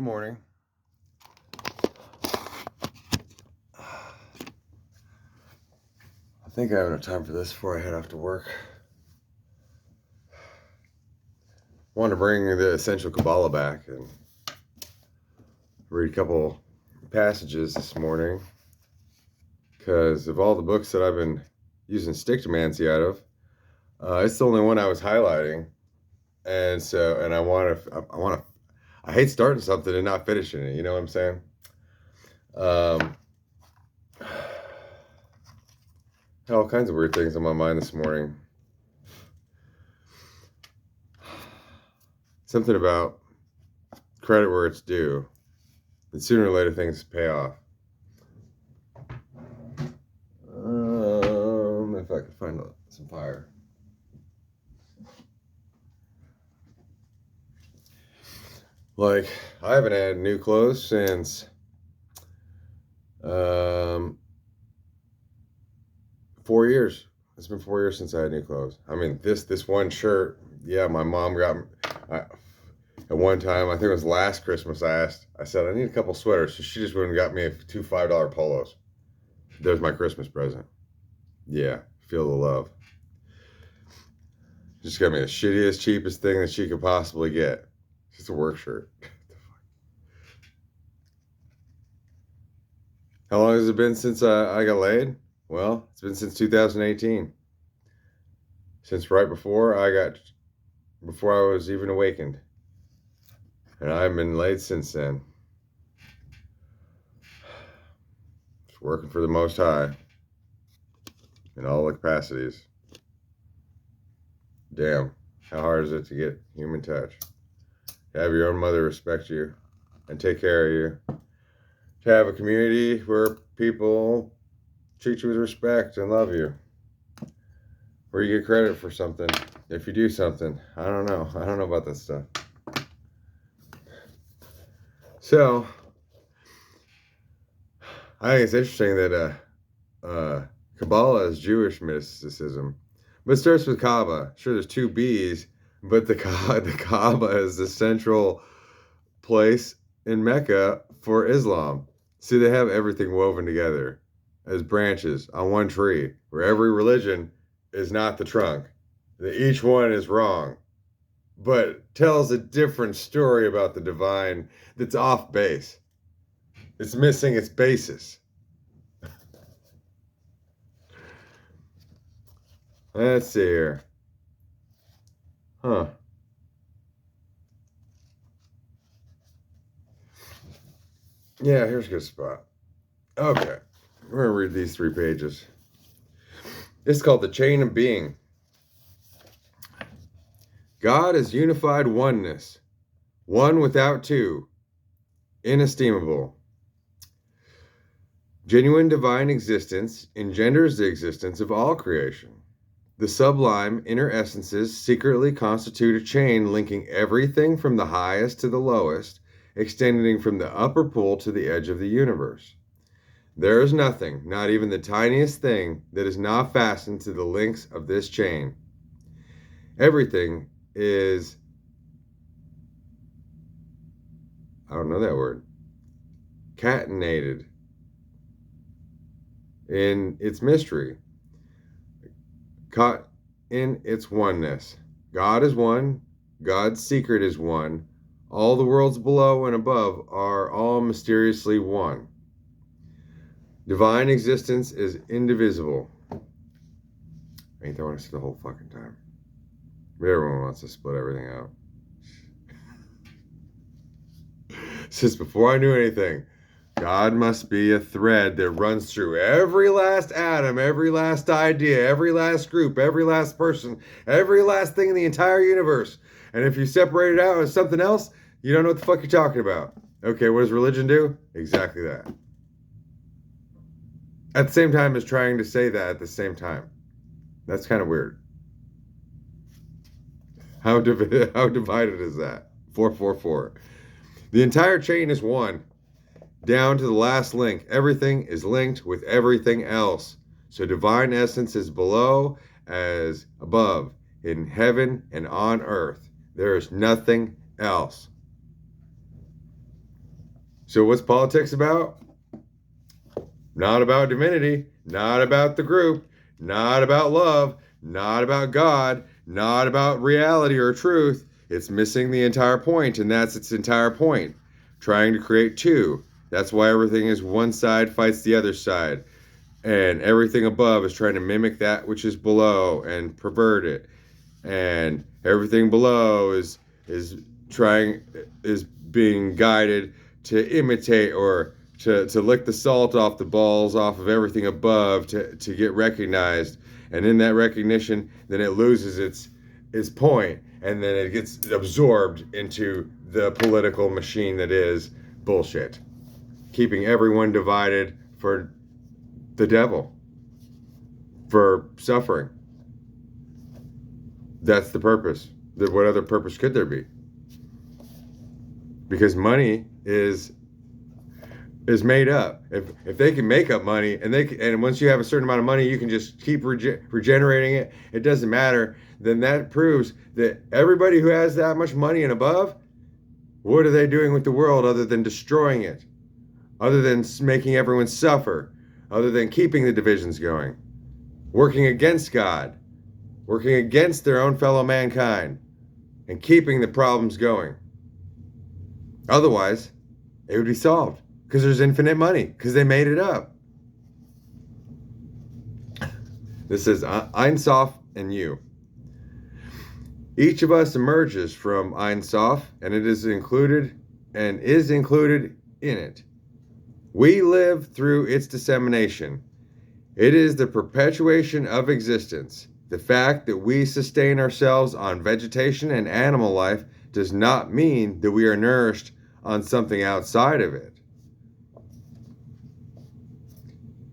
Good morning. I think I have enough time for this before I head off to work. I wanted to bring the Essential Kabbalah back and read a couple passages this morning, because of all the books that I've been using Stictomancy out of, it's the only one I was highlighting, and I hate starting something and not finishing it. You know what I'm saying? Had all kinds of weird things on my mind this morning. Something about credit where it's due, and sooner or later things pay off. If I could find some fire. Like, I haven't had new clothes since 4 years. It's been 4 years since I had new clothes. I mean, this one shirt, yeah, my mom got me. At one time, I think it was last Christmas, I said, I need a couple sweaters. So she just went and got me two $5 polos. There's my Christmas present. Yeah, feel the love. Just got me the shittiest, cheapest thing that she could possibly get. It's a work shirt. How long has it been since I got laid? Well, it's been since 2018. Since right before I was even awakened. And I've been laid since then. Just working for the Most High. In all the capacities. Damn, how hard is it to get human touch? To have your own mother respect you and take care of you. To have a community where people treat you with respect and love you. Where you get credit for something if you do something. I don't know. I don't know about that stuff. So, I think it's interesting that Kabbalah is Jewish mysticism. But it starts with Kaaba. Sure, there's two B's, but the Kaaba is the central place in Mecca for Islam. See, they have everything woven together as branches on one tree, where every religion is not the trunk. Each one is wrong, but tells a different story about the divine that's off base. It's missing its basis. Let's see here. Huh. Yeah, here's a good spot. Okay. We're going to read these 3 pages. It's called The Chain of Being. God is unified oneness, one without two, inestimable. Genuine divine existence engenders the existence of all creation. The sublime inner essences secretly constitute a chain linking everything from the highest to the lowest, extending from the upper pool to the edge of the universe. There is nothing, not even the tiniest thing, that is not fastened to the links of this chain. Everything is, I don't know that word, catenated in its mystery, caught in its oneness. God is one, God's secret is one, all the worlds below and above are all mysteriously one. Divine existence is indivisible. Ain't that what I said the whole fucking time? Everyone wants to split everything out. Since before I knew anything, God must be a thread that runs through every last atom, every last idea, every last group, every last person, every last thing in the entire universe. And if you separate it out as something else, you don't know what the fuck you're talking about. Okay, what does religion do? Exactly that. At the same time as trying to say that at the same time. That's kind of weird. How divided is that? 444. The entire chain is one. Down to the last link. Everything is linked with everything else. So divine essence is below as above, in heaven and on earth. There is nothing else. So what's politics about? Not about divinity, not about the group, not about love, not about God, not about reality or truth. It's missing the entire point, and that's its entire point. Trying to create two. That's why everything is one side fights the other side. And everything above is trying to mimic that which is below and pervert it. And everything below is trying is being guided to imitate or to lick the salt off the balls off of everything above to get recognized. And in that recognition, then it loses its point, and then it gets absorbed into the political machine that is bullshit, keeping everyone divided for the devil, for suffering. That's the purpose. What other purpose could there be? Because money is made up. If they can make up money, and once you have a certain amount of money, you can just keep regenerating it. It doesn't matter. Then that proves that everybody who has that much money and above, what are they doing with the world other than destroying it? Other than making everyone suffer? Other than keeping the divisions going? Working against God? Working against their own fellow mankind? And keeping the problems going? Otherwise, it would be solved. Because there's infinite money. Because they made it up. This is Ein Sof and you. Each of us emerges from Ein Sof, and it is included in it. We live through its dissemination. It is the perpetuation of existence. The fact that we sustain ourselves on vegetation and animal life does not mean that we are nourished on something outside of it.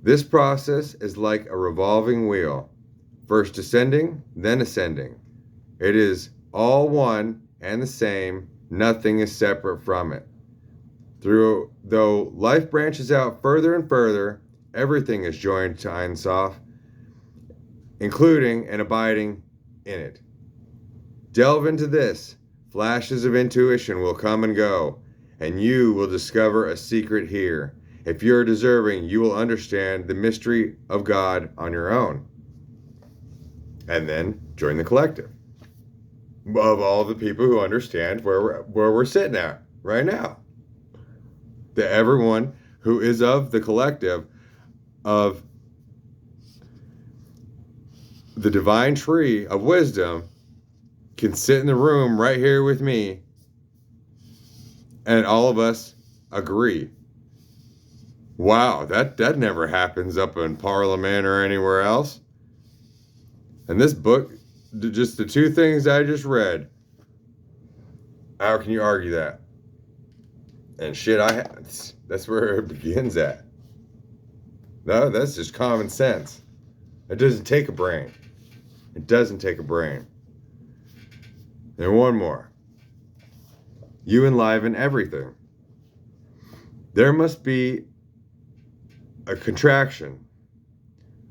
This process is like a revolving wheel, first descending, then ascending. It is all one and the same. Nothing is separate from it. Though life branches out further and further, everything is joined to Ein Sof, including and abiding in it. Delve into this. Flashes of intuition will come and go, and you will discover a secret here. If you're deserving, you will understand the mystery of God on your own. And then join the collective of all the people who understand where we're sitting at right now. That everyone who is of the collective of the divine tree of wisdom can sit in the room right here with me, and all of us agree. Wow, that never happens up in Parliament or anywhere else. And this book, just the two things I just read, how can you argue that? And shit, that's where it begins at. No, that's just common sense. It doesn't take a brain. It doesn't take a brain. And one more. You enliven everything. There must be a contraction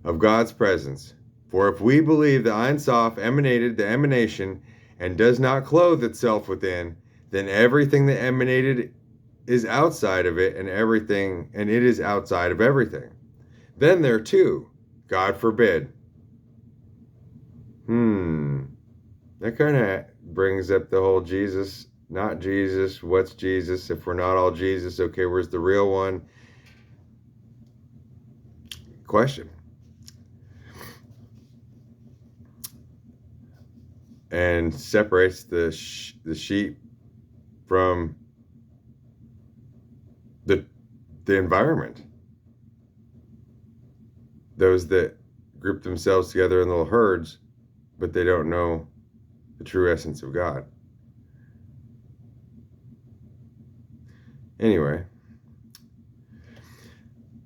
of God's presence. For if we believe the Ein Sof emanated the emanation and does not clothe itself within, then everything that emanated is outside of it, and it is outside of everything. Then there too, God forbid. That kind of brings up the whole Jesus, not Jesus, what's Jesus? If we're not all Jesus, okay, where's the real one? Question. And separates the sheep from the environment. Those that group themselves together in little herds, but they don't know the true essence of God. Anyway,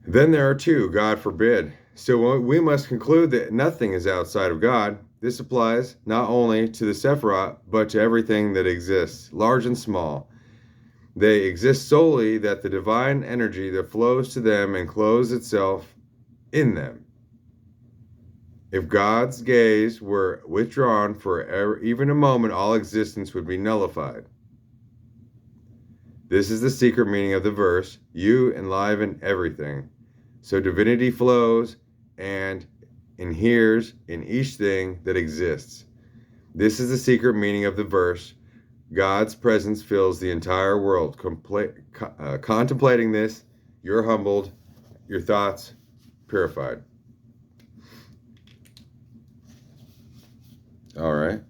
then there are two, God forbid. So we must conclude that nothing is outside of God. This applies not only to the Sephirot, but to everything that exists, large and small. They exist solely that the divine energy that flows to them encloses itself in them. If God's gaze were withdrawn for even a moment, all existence would be nullified. This is the secret meaning of the verse. You enliven everything. So divinity flows and inheres in each thing that exists. This is the secret meaning of the verse. God's presence fills the entire world. Contemplating this, you're humbled, your thoughts purified. All right.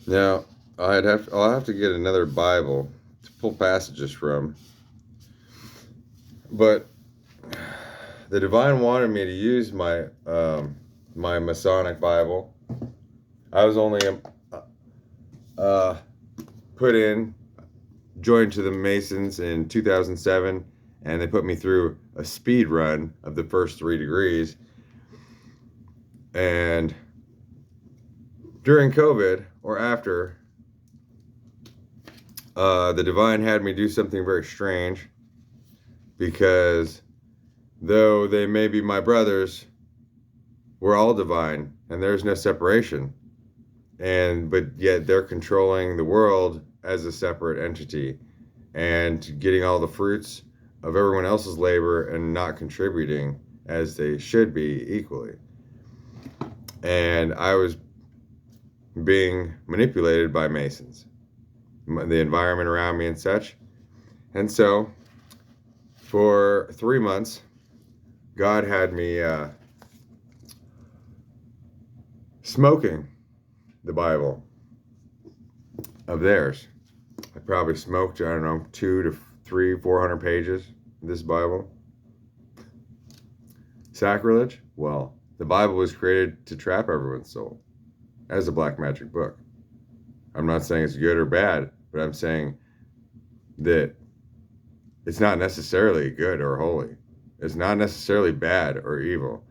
Now, I'll have to get another Bible to pull passages from. But the divine wanted me to use my my Masonic Bible. I was only joined to the Masons in 2007, and they put me through a speed run of the first 3 degrees. And during COVID or after, the divine had me do something very strange, because though they may be my brothers, we're all divine and there's no separation. But yet they're controlling the world as a separate entity and getting all the fruits of everyone else's labor and not contributing as they should be equally. And I was being manipulated by Masons, the environment around me and such. And so for 3 months, God had me smoking the Bible of theirs. I probably smoked, 200 to 300, 400 pages of this Bible. Sacrilege? Well, the Bible was created to trap everyone's soul as a black magic book. I'm not saying it's good or bad, but I'm saying that it's not necessarily good or holy. It's not necessarily bad or evil.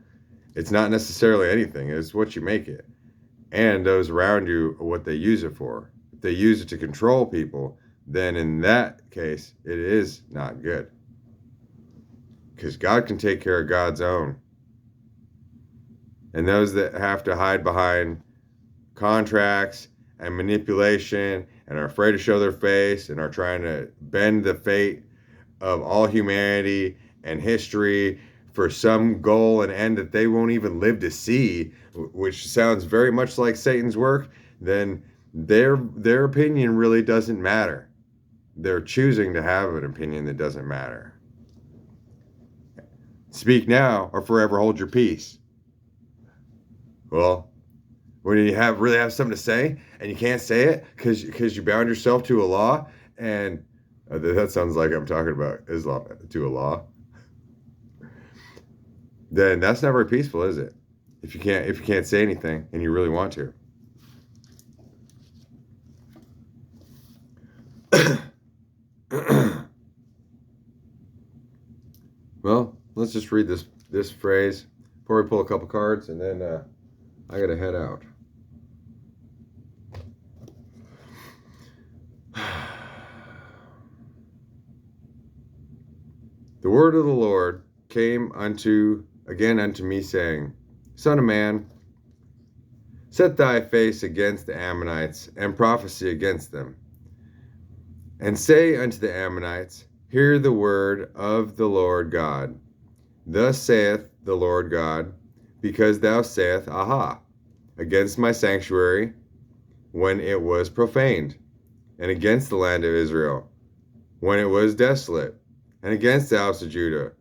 It's not necessarily anything. It's what you make it. And those around you, what they use it for. If they use it to control people, then in that case, it is not good. Because God can take care of God's own. And those that have to hide behind contracts and manipulation and are afraid to show their face and are trying to bend the fate of all humanity and history for some goal and end that they won't even live to see, which sounds very much like Satan's work, then their opinion really doesn't matter. They're choosing to have an opinion that doesn't matter. Speak now or forever hold your peace. Well, when you really have something to say and you can't say it because you bound yourself to a law, and that sounds like I'm talking about Islam, to a law, then that's not very peaceful, is it? If you can't say anything and you really want to. Well, let's just read this phrase before we pull a couple cards, and then I gotta head out. The word of the Lord came again unto me, saying, Son of man, set thy face against the Ammonites, and prophesy against them. And say unto the Ammonites, Hear the word of the Lord God. Thus saith the Lord God, because thou sayest, Aha, against my sanctuary, when it was profaned, and against the land of Israel, when it was desolate, and against the house of Judah,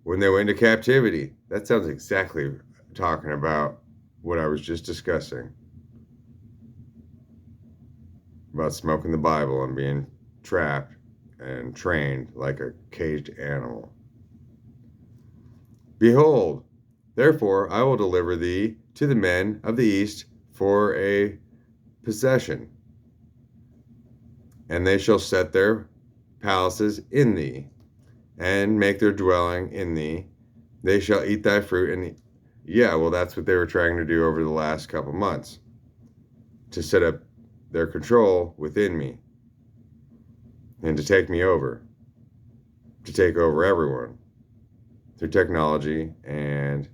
when they went into captivity. That sounds exactly talking about what I was just discussing. About smoking the Bible and being trapped and trained like a caged animal. Behold, therefore I will deliver thee to the men of the east for a possession, and they shall set their palaces in thee, and make their dwelling in thee. They shall eat thy fruit. And yeah, well, that's what they were trying to do over the last couple months, to set up their control within me. and to take me over, to take over everyone through technology and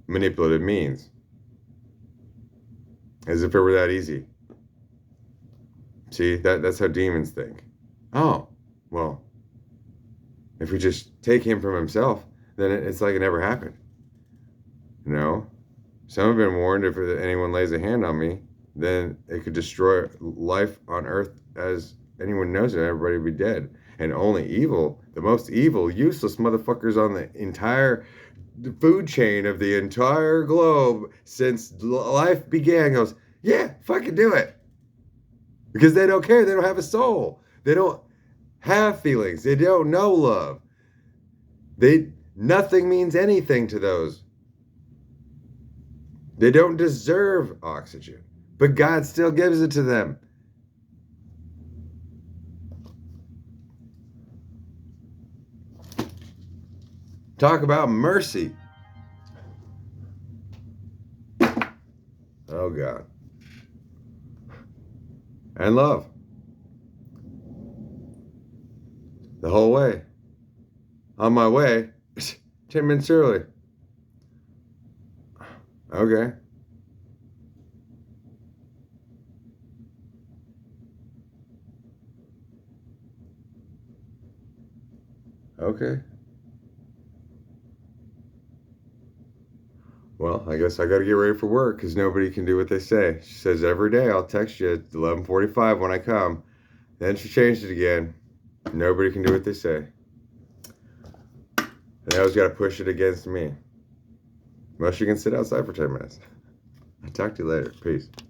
manipulative means. As if it were that easy. See, that's how demons think. Oh, well, if we just take him from himself, then it's like it never happened. No. Some have been warned if anyone lays a hand on me, then it could destroy life on earth as anyone knows it, everybody would be dead. And only evil, the most evil, useless motherfuckers on the entire food chain of the entire globe since life began goes, yeah, fucking do it. Because they don't care. They don't have a soul. They don't have feelings. They don't know love. Nothing means anything to those. They don't deserve oxygen, but God still gives it to them. Talk about mercy. Oh, God. And love. The whole way. On my way, 10 minutes early. Okay. Okay. Well, I guess I got to get ready for work because nobody can do what they say. She says every day I'll text you at 11:45 when I come. Then she changed it again. Nobody can do what they say. And I always got to push it against me. Most you can sit outside for 10 minutes. I'll talk to you later. Peace.